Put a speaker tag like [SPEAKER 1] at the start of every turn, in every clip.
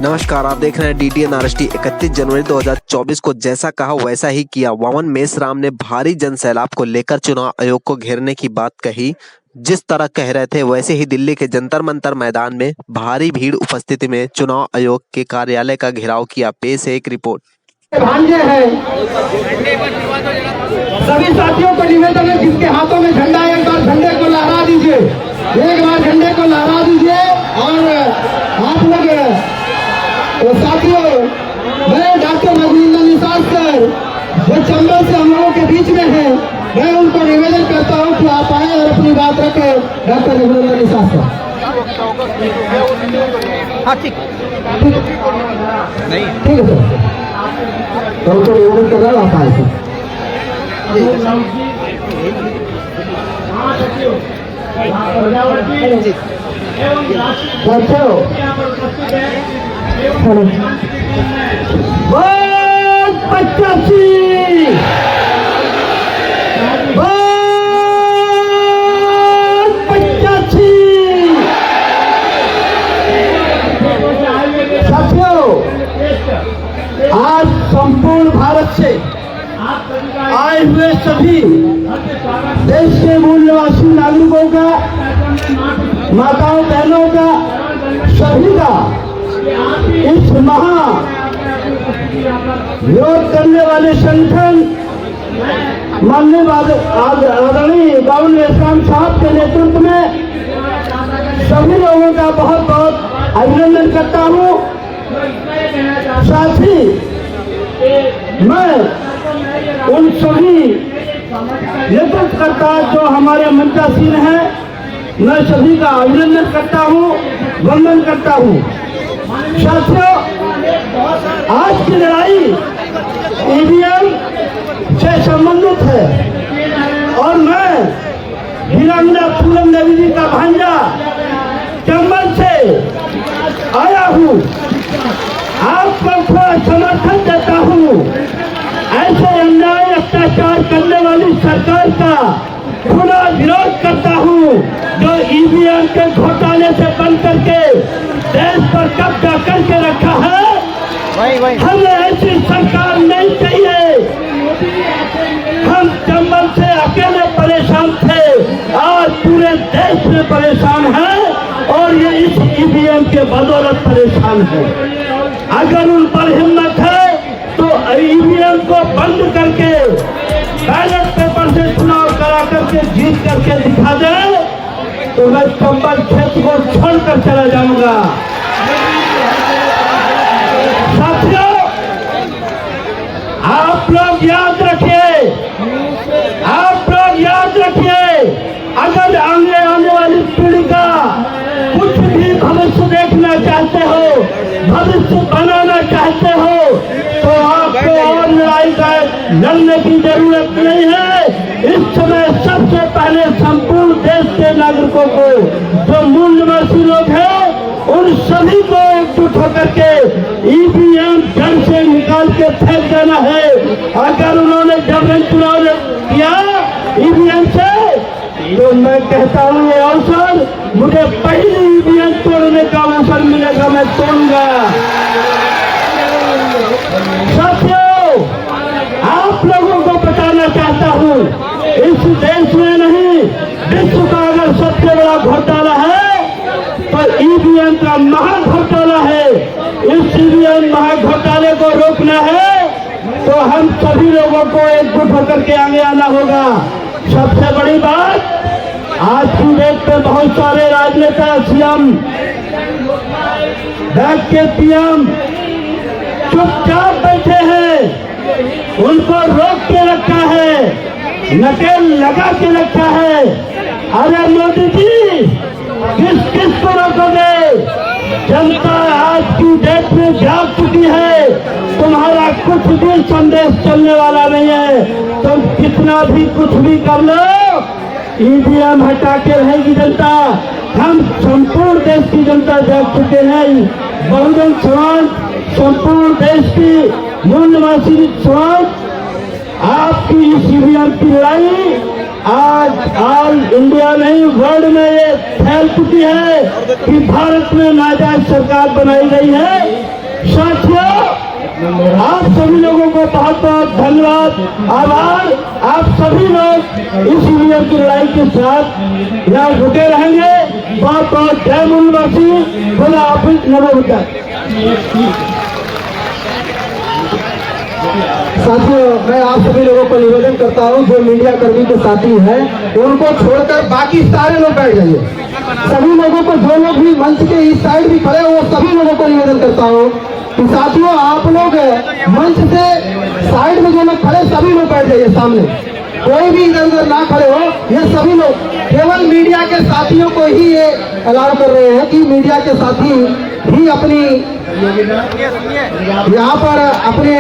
[SPEAKER 1] नमस्कार, आप देख रहे हैं DTN RST। 31 जनवरी 2024 को जैसा कहा वैसा ही किया। वामन मेश्राम ने भारी जनसैलाब को लेकर चुनाव आयोग को घेरने की बात कही। जिस तरह कह रहे थे वैसे ही दिल्ली के जंतर मंतर मैदान में भारी भीड़ उपस्थिति में चुनाव आयोग के कार्यालय का घेराव किया। पेश है एक रिपोर्ट।
[SPEAKER 2] भांजे हैं सभी साथियों को निवेदन है, जिसके हाथों में झंडा है एक बार झंडे को लहरा दीजिए, एक बार झंडे को लहरा दीजिए। और आप लोग तो साथियों, मैं डॉक्टर रघुवींद्र निषाद सर जो चंबल से हम लोगों के बीच में हैं, मैं उनको निवेदन करता हूं कि आप आए और अपनी बात रखें। Doctor Raghuvindra Nishad sir.
[SPEAKER 3] हाँ ठीक नहीं
[SPEAKER 2] ठीक है सर, तो उनको निवेदन कर रहा हूँ, आप आए सर। आज संपूर्ण भारत से आए हुए सभी देश के मूल निवासी नागरिकों का, माताओं बहनों का, सभी का इस महा विरोध करने वाले संगठन माननीय आदरणीय वामन मेश्राम साहब के नेतृत्व में सभी लोगों का बहुत बहुत अभिनंदन करता हूँ। साथ ही मैं उन सभी नेतृत्वकर्ता जो हमारे मंचासीन हैं, मैं सभी का अभिनंदन करता हूँ, वंदन करता हूँ। साथियों, आज की लड़ाई ईवीएम से संबंधित है और मैं वीरांगना पूनम देवी जी का भांजा चंबल से आया हूँ। आपको थोड़ा समर्थन देता हूँ। ऐसे अन्याय अत्याचार करने वाली सरकार का पूरा विरोध करता हूँ, जो ईवीएम के घोटाले से बंद करके देश पर कब्जा करके रखा है। हमें ऐसी सरकार नहीं चाहिए। हम चंबल से अकेले परेशान थे, आज पूरे देश में परेशान है और ये इस ईवीएम के बदौलत परेशान है। अगर उन पर हिम्मत है तो ईवीएम को बंद करके बैलेट पेपर से चुनाव करा करके जीत करके दिखा दे तो मैं चंबल क्षेत्र को छोड़कर चला जाऊंगा। साथियों, आप लोग याद रखिए, आप लोग याद रखिए, अगर आने वाली पीढ़ी का कुछ भी भविष्य देखना चाहते हो, भविष्य बनाना चाहते हो, तो आपको और लड़ाई का लड़ने की जरूरत नहीं है। इस समय सबसे पहले संपूर्ण देश के नागरिकों को, जो मूल निवासी लोग हैं, उन सभी को एकजुट होकर के ईवीएम जड़ से निकाल के फेंक देना है। अगर उन्होंने जबरन चुनाव किया ईवीएम से, तो मैं कहता हूँ ये अवसर मुझे पहले ईवीएम तोड़ने का अवसर मिलेगा, मैं तोड़ूंगा। साथियों, आप लोगों को बताना चाहता हूँ, इस देश में नहीं विश्व का अगर सबसे बड़ा घोटाला है तो ईवीएम का महा घोटाला है। इस ईवीएम महा घोटाले को रोकना है तो हम सभी लोगों को एकजुट होकर के आगे आना होगा। सबसे बड़ी बात, आज की डेट पे बहुत सारे राजनेता, सीएम, बैंक के पीएम चुपचाप बैठे हैं, उनको रोक के रखा है, नकेल लगा के रखा है। अरे मोदी जी, किस को रोकोगे? जनता आज की डेट में जाग चुकी है, तुम्हारा कुछ भी संदेश चलने वाला नहीं है। तुम कितना भी कुछ भी कर लो, ईवीएम हटा के रहेगी जनता। हम संपूर्ण देश की जनता जाग चुके हैं। बहुजन समाज, संपूर्ण देश की मूल निवासी समाज, आपकी इस ईवीएम की लड़ाई आज ऑल इंडिया नहीं वर्ल्ड में ये फैल चुकी है कि भारत में नाजायज सरकार बनाई गई है। साथियों, आप सभी लोगों को बहुत बहुत धन्यवाद, आभार। आप सभी लोग इस यूनियन की लड़ाई के साथ यहाँ जुटे रहेंगे। बहुत बहुत जय मूलवासी, खुदा हाफिज, नमो बुद्ध।
[SPEAKER 3] साथियों, मैं आप सभी लोगों को निवेदन करता हूं, जो मीडिया कर्मी के साथी हैं उनको छोड़कर बाकी सारे लोग बैठ जाइए। सभी लोगों को, जो लोग भी मंच के इस साइड भी खड़े हो, सभी लोगों को निवेदन करता हूं कि साथियों, आप लोग मंच से साइड में जो लोग खड़े, सभी लोग बैठ जाइए सामने। कोई भी इधर उधर ना खड़े हो। ये सभी लोग केवल मीडिया के साथियों को ही ये अलाउ कर रहे हैं कि मीडिया के साथी ही अपनी यहाँ पर अपने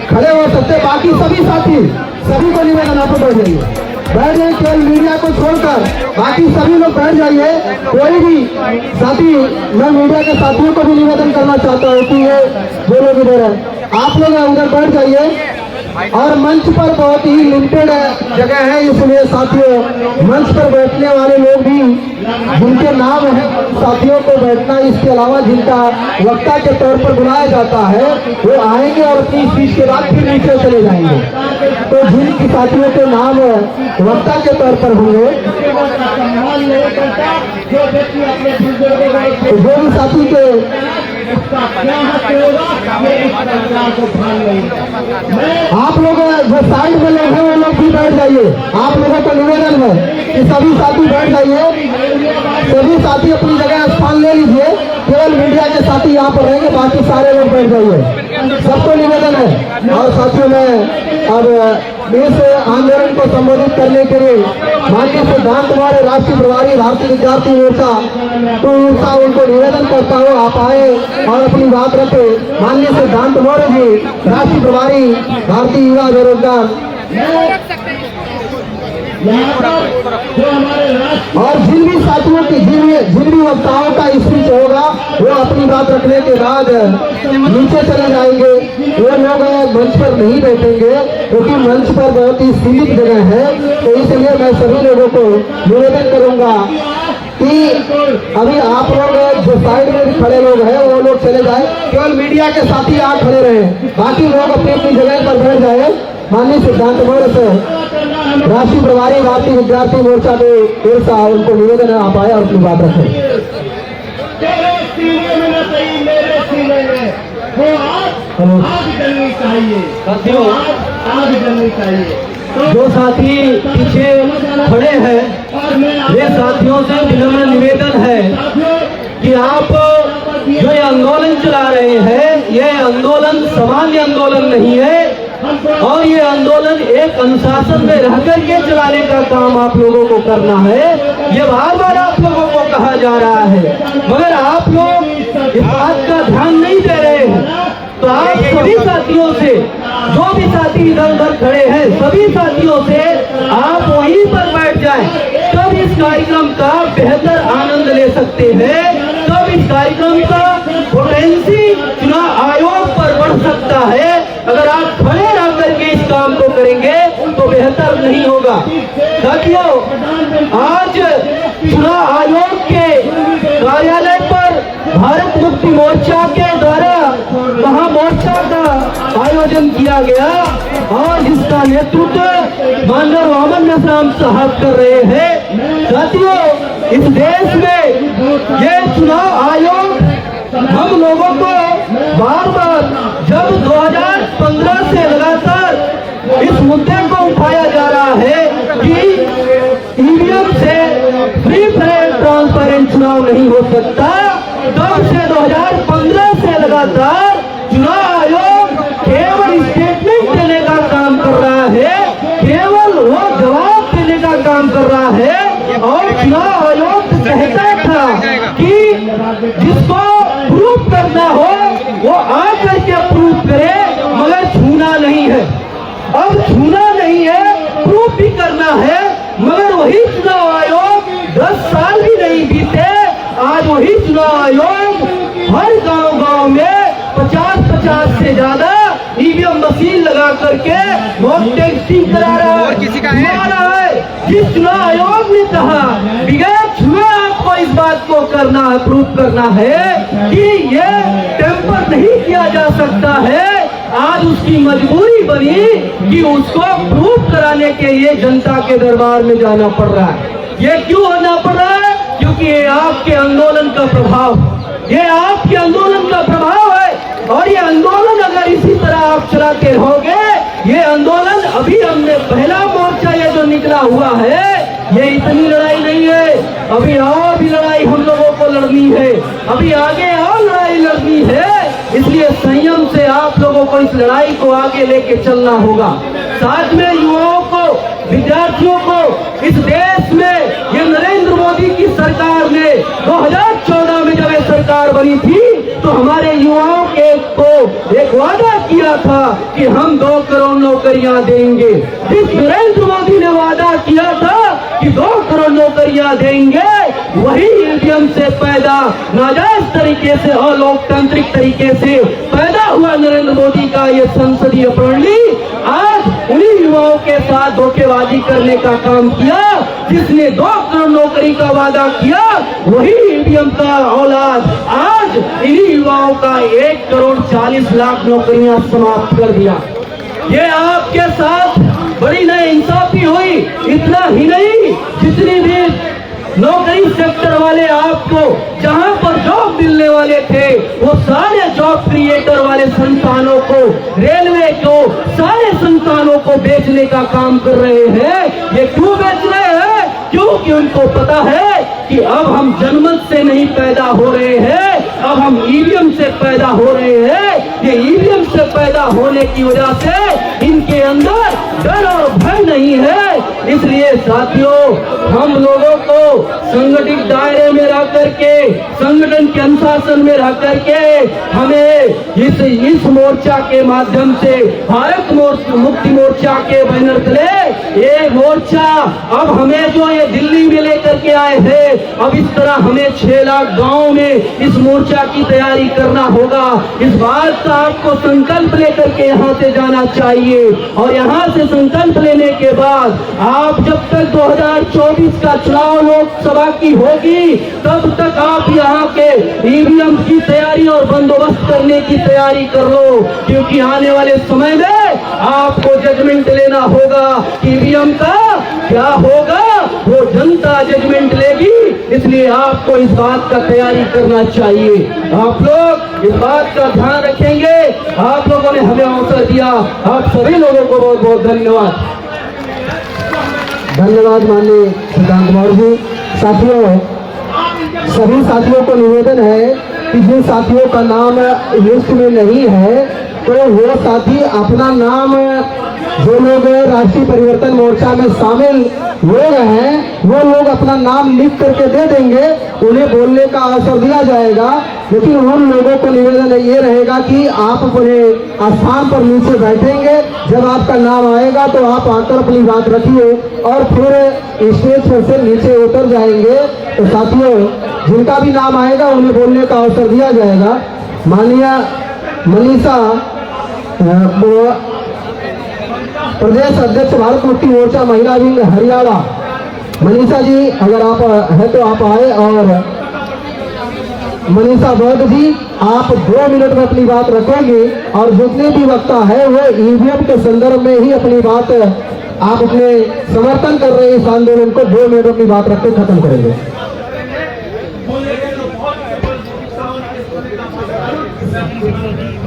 [SPEAKER 3] खड़े हो सकते। बाकी सभी साथी, सभी को निवेदन, आप बैठ जाइए, बैठ जाइए। केवल मीडिया को छोड़कर बाकी सभी लोग बैठ जाइए। कोई भी साथी, मैं मीडिया के साथियों को भी निवेदन करना चाहता हूँ कि ये जो लोग इधर है, आप लोग उधर बैठ जाइए। और मंच पर बहुत ही लिमिटेड जगह है, इसलिए साथियों, मंच पर बैठने वाले लोग भी जिनके नाम है साथियों को बैठना, इसके अलावा जिनका वक्ता के तौर पर बुलाया जाता है वो आएंगे और अपनी स्पीच के बाद फिर नीचे चले जाएंगे। तो जिन साथियों के नाम वक्ता के तौर पर होंगे, जो भी साथी के आप लोग जो साइड में लोग हैं वो लोग भी बैठ जाइए। आप लोगों को निवेदन है कि सभी साथी बैठ जाइए। सभी साथी अपनी जगह स्थान ले लीजिए। केवल मीडिया के साथी यहाँ पर रहेंगे, बाकी सारे लोग बैठ जाइए। सबको निवेदन है। और साथियों, मैं अब इस आंदोलन को संबोधित करने के लिए माननीय सिद्धांत हमारे राष्ट्रीय प्रभारी भारतीय विद्यार्थी मोर्चा तो उनको निवेदन करता हूँ, आप आए और अपनी बात रखे। माननीय सिद्धांत मौर्य जी, राष्ट्रीय प्रभारी भारतीय युवा बेरोजगार, और जिन भी साथियों की जिन भी वक्ताओं का स्पीच होगा वो अपनी बात रखने के बाद नीचे चले जाएंगे। वो लोग मंच पर नहीं बैठेंगे क्योंकि मंच पर बहुत ही सीमित जगह है। तो इसलिए मैं सभी लोगों को निवेदन करूंगा कि अभी आप लोग जो साइड में भी खड़े लोग हैं वो लोग चले जाए। केवल मीडिया के साथी यहाँ खड़े रहे, बाकी लोग अपनी अपनी जगह पर बैठ जाए। माननीय सिद्धांत मौर्य से राष्ट्रीय प्रभारी भारतीय विद्यार्थी मोर्चा के ऐसा उनको निवेदन है, आप आए और अपनी बात रखें।
[SPEAKER 4] जो साथी पीछे खड़े हैं, ये साथियों से विनम्र निवेदन है कि आप जो ये आंदोलन चला रहे हैं, ये आंदोलन सामान्य आंदोलन नहीं है और ये आंदोलन एक अनुशासन में रहकर के चलाने का काम आप लोगों को करना है। ये बार बार आप लोगों को कहा जा रहा है, मगर आप लोग इस बात का ध्यान नहीं दे रहे हैं। तो आप सभी साथियों से, जो भी साथी इधर उधर खड़े हैं, सभी साथियों से आप वहीं पर बैठ जाएं, तब इस कार्यक्रम का बेहतर आनंद ले सकते हैं। तब इस कार्यक्रम का पोटेंसी चुनाव आयोग पर बढ़ सकता है। अगर आप खड़े रह करके इस काम को करेंगे तो बेहतर नहीं होगा। साथियों, आज चुनाव आयोग के कार्यालय पर भारत मुक्ति मोर्चा के द्वारा महामोर्चा का आयोजन किया गया और जिसका नेतृत्व माननीय वामन मेश्राम साहब कर रहे हैं। साथियों, इस देश में ये चुनाव आयोग हम लोगों को बार बार, जब 2015 से लगातार इस मुद्दे को उठाया जा रहा है कि ईवीएम से फ्री फेयर ट्रांसपेरेंट चुनाव नहीं हो सकता, तब से 2015 से लगातार चुनाव आयोग केवल स्टेटमेंट देने का काम कर रहा है, केवल वो जवाब देने का काम कर रहा है। और चुनाव आयोग कहता था कि जिसको प्रूफ करना हो वो आकर के प्रूफ करे, मगर छूना नहीं है। अब छूना नहीं है, प्रूफ भी करना है, मगर वही चुनाव आयोग 10 साल भी नहीं बीते, आज वही चुनाव आयोग हर गांव में 50-50 से ज्यादा ईवीएम मशीन लगा करके वोट टेस्टिंग करा रहा है। जिस चुनाव आयोग ने कहा बगैर छुए आपको इस बात को करना है, प्रूफ करना है कि ये टेम्पर नहीं किया जा सकता है, आज उसकी मजबूरी बनी कि उसको प्रूफ कराने के लिए जनता के दरबार में जाना पड़ रहा है। ये क्यों होना पड़ रहा है? क्योंकि ये आपके आंदोलन का प्रभाव, ये आपके आंदोलन का प्रभाव है। और ये आंदोलन अगर इसी तरह आप चलाते रहोगे, ये आंदोलन अभी हमने पहला मोर्चा ये जो निकला हुआ है, ये इतनी लड़ाई नहीं है, अभी और भी लड़ाई हम लोगों को लड़नी है, अभी आगे और लड़ाई लड़नी है। इसलिए संयम से आप लोगों को इस लड़ाई को आगे लेके चलना होगा। साथ में युवाओं को, विद्यार्थियों को, इस देश में ये नरेंद्र मोदी की सरकार ने 2014 में जब ये सरकार बनी थी तो हमारे युवाओं को एक वादा किया था कि हम 2 करोड़ नौकरियां देंगे। जिस नरेंद्र मोदी ने वादा किया था कि 2 करोड़ नौकरियां देंगे, वही ईवीएम से पैदा नाजायज तरीके से और लोकतांत्रिक तरीके से पैदा हुआ नरेंद्र मोदी का ये संसदीय प्रणाली आज उन्हीं युवाओं के साथ धोखेबाजी करने का काम किया। जिसने 2 करोड़ नौकरी का वादा किया, वही ईवीएम का औलाद आज इन्हीं युवाओं का 1 करोड़ 40 लाख नौकरियां समाप्त कर दिया। ये आपके साथ बड़ी नाइंसाफी हुई। इतना ही नहीं, जितनी भी नौकरी सेक्टर वाले आपको जहां पर जॉब मिलने वाले थे, वो सारे जॉब क्रिएटर वाले संस्थानों को, रेलवे को, सारे संस्थानों को बेचने का काम कर रहे हैं। ये क्यों बेच रहे हैं? क्योंकि उनको पता है कि अब हम जनमत से नहीं पैदा हो रहे हैं, अब हम ईवीएम से पैदा हो रहे हैं। ये ईवीएम से पैदा होने की वजह से इनके अंदर डर और भय नहीं है। इसलिए साथियों, हम लोगों को संगठित दायरे में रह करके, संगठन के अनुशासन में रह करके हमें इस मोर्चा के माध्यम से, भारत मुक्ति मोर्चा के बैनर तले ये मोर्चा अब हमें जो ये दिल्ली में लेकर के आए हैं, अब इस तरह हमें 6 लाख गाँव में इस मोर्चा की तैयारी करना होगा। इस बात का आपको संकल्प लेकर के यहाँ से जाना चाहिए। और यहाँ से संकल्प लेने के बाद आप जब तक 2024 का चुनाव लोकसभा की होगी, तब तक आप यहाँ के ईवीएम की तैयारी और बंदोबस्त करने की तैयारी कर लो। क्योंकि आने वाले समय में आपको जजमेंट लेना होगा। ईवीएम का क्या होगा, वो जनता जजमेंट लेगी। इसलिए आपको इस बात का तैयारी करना चाहिए। आप लोग इस बात का ध्यान रखेंगे। आप लोगों ने हमें अवसर दिया, आप सभी लोगों को बहुत बहुत धन्यवाद।
[SPEAKER 3] धन्यवाद माननीय सिद्धांत कुमार जी। साथियों, सभी साथियों को निवेदन है कि जिन साथियों का नाम लिस्ट में नहीं है, तो वो साथी अपना नाम, जो लोग राष्ट्रीय परिवर्तन मोर्चा में शामिल लोग हैं, वो लोग अपना नाम लिख करके दे देंगे, उन्हें बोलने का अवसर दिया जाएगा। लेकिन उन लोगों को निवेदन ये रहेगा कि आप अपने स्थान पर नीचे बैठेंगे, जब आपका नाम आएगा तो आप आकर अपनी बात रखिए और फिर स्टेज पर से नीचे उतर जाएंगे। तो साथियों, जिनका भी नाम आएगा उन्हें बोलने का अवसर दिया जाएगा। माननीय मनीषा, प्रदेश अध्यक्ष भारत मुक्ति मोर्चा महिला विंग हरियाणा, मनीषा जी अगर आप हैं तो आप आए। और मनीषा बौद्ध जी, आप 2 मिनट में अपनी बात रखेंगे और जितने भी वक्ता है वो ईवीएम के संदर्भ में ही अपनी बात, आप अपने समर्थन कर रहे इस आंदोलन को 2 मिनट अपनी बात रख के खत्म करेंगे।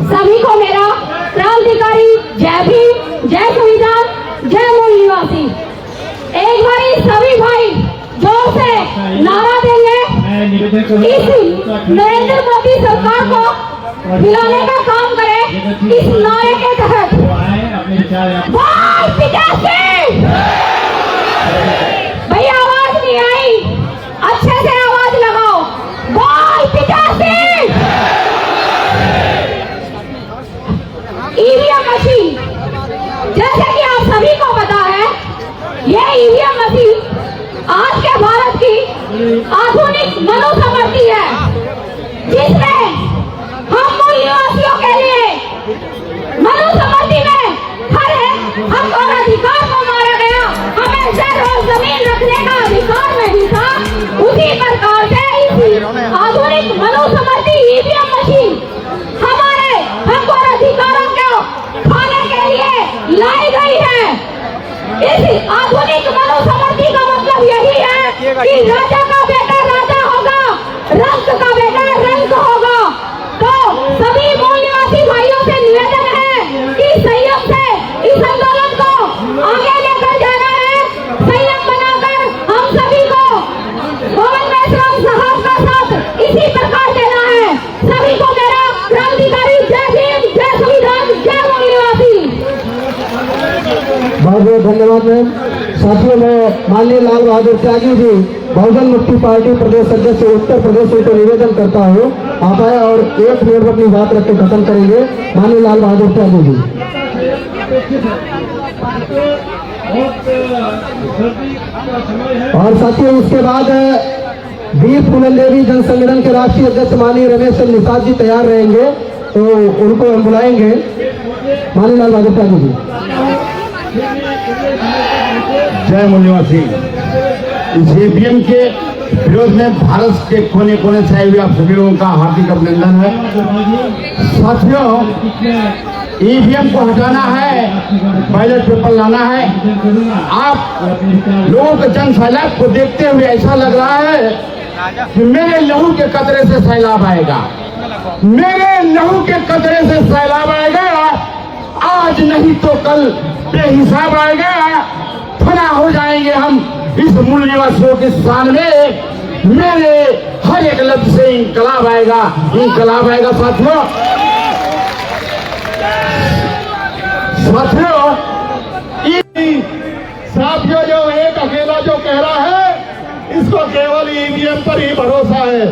[SPEAKER 5] सभी को मेरा क्रांतिकारी जय भीम, जय संविधान, जय मूल निवासी। एक बारी सभी भाई जोर से नारा देंगे। इस नरेंद्र मोदी सरकार को हिलाने का काम करें। इस नारे के तहत भैया आवाज नहीं आई, अच्छे से आवाज लगाओ। बोल पिचासी। ईवीएम मशीन, जैसे कि आप सभी को पता है, यह ईवीएम मशीन आज के भारत की आधुनिक मनुस्मृति है, जिसमें हम मूल निवासियों के लिए मनुस्मृति में हर हक और अधिकार को मारा गया। हमें जल और जमीन उसी प्रकार से इसी आधुनिक मनुसमर्थी ईवीएम मशीन हमारे हक और अधिकारों को खाने के लिए लाई गई है। इस आधुनिक मनुसमर्थी का मतलब यही है कि राजा का बेटा राजा होगा, रंक का बेटा रंक होगा। तो सभी मूल निवासी भाइयों से निवेदन है कि संयम से इस आंदोलन को आगे लेकर जाना है। संयम बनाकर हम सभी को वामन मेश्राम साहब का साथ इसी प्रकार देना है। सभी को मेरा क्रांतिकारी जय भीम, जय संविधान, जय मूल निवासी।
[SPEAKER 3] बहुत बहुत धन्यवाद मैम। साथियों में माननीय लाल बहादुर त्यागी जी बहुजन मुक्ति पार्टी प्रदेश अध्यक्ष उत्तर प्रदेश को निवेदन करता हूँ, आप आए और 1 मिनट में अपनी बात रख के खत्म करेंगे। माननीय लाल बहादुर त्यागी जी। और साथियों इसके बाद वीर फूलन देवी जन संगठन के राष्ट्रीय अध्यक्ष माननीय रमेश चंद्र निषाद जी तैयार रहेंगे, तो उनको हम बुलाएंगे। माननीय लाल बहादुर त्यागी जी।
[SPEAKER 2] जय मूल निवासी। इस ईवीएम के विरोध में भारत के कोने कोने से आए हुए आप सभी लोगों का हार्दिक अभिनंदन है। साथियों, ईवीएम को हटाना है, बैलेट पेपर लाना है। आप लोगों के जन सैलाब को देखते हुए ऐसा लग रहा है कि मेरे लहू के कतरे से सैलाब आएगा, मेरे लहू के कतरे से सैलाब आएगा। आज नहीं तो कल बेहिसाब आएगा, फना हो जाएंगे हम इस मूल निवासियों के सामने। मेरे हर एक लफ्ज से इंकलाब आएगा, इंकलाब आएगा। साथियों साथियों, जो एक अकेला जो कह रहा है इसको केवल ईवीएम पर ही भरोसा है।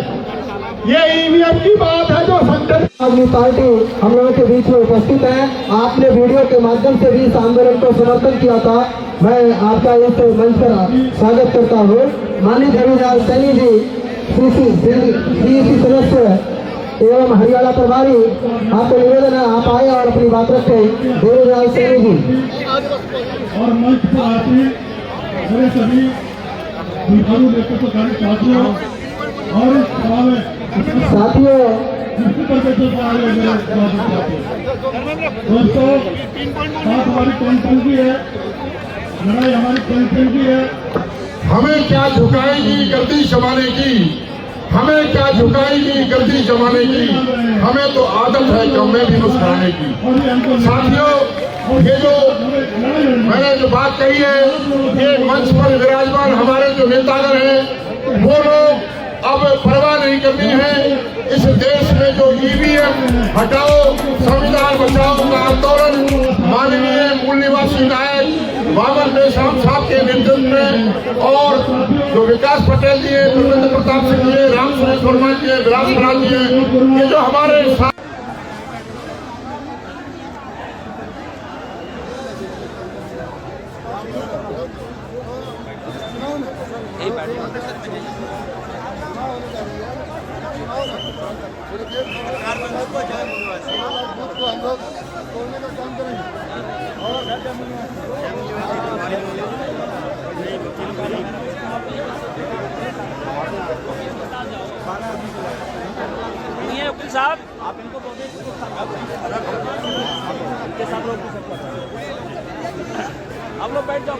[SPEAKER 2] ये ईवीएम की बात है जो संगठन
[SPEAKER 3] आदमी पार्टी हम लोगों के बीच में उपस्थित है। आपने वीडियो के माध्यम से भी इस आंदोलन को समर्थन किया था। मैं आपका इस मंच पर स्वागत करता हूँ। माननीय देवीलाल सैनी जी सीसी सदस्य एवं हरियाणा प्रभारी, आपको निवेदन है आप आए और अपनी बात रखें। देवीलाल सैनी जी।
[SPEAKER 6] और मंच पर आते मेरे सभी साथियों और इस सभा में
[SPEAKER 3] साथियों
[SPEAKER 6] दोस्तों, बात हमारी कॉन्फ्रेंस की है, लड़ाई हमारी कॉन्फ्रेंस की है।
[SPEAKER 2] हमें क्या झुकाएगी गर्दी जमाने की, हमें क्या झुकाएगी गर्दी जमाने की। हमें तो आदत है कि हमें भी मुस्कुराने की। साथियों, ये जो मैंने जो बात कही है, ये मंच पर विराजमान हमारे जो नेतागण हैं वो लोग अब परवाह नहीं करनी है। इस देश में जो ईवीएम हटाओ संविधान बचाओ का आंदोलन माननीय मूल निवासी नायक वामन मेश्राम साहब के नेतृत्व में और जो विकास पटेल जी है, धर्मेंद्र प्रताप सिंह जी, राम सुरेश वर्मा जी, विलास महाराज जी है, ये जो हमारे साथ
[SPEAKER 7] वकील साहब, आप इनको आप लोग बैठ जाओ।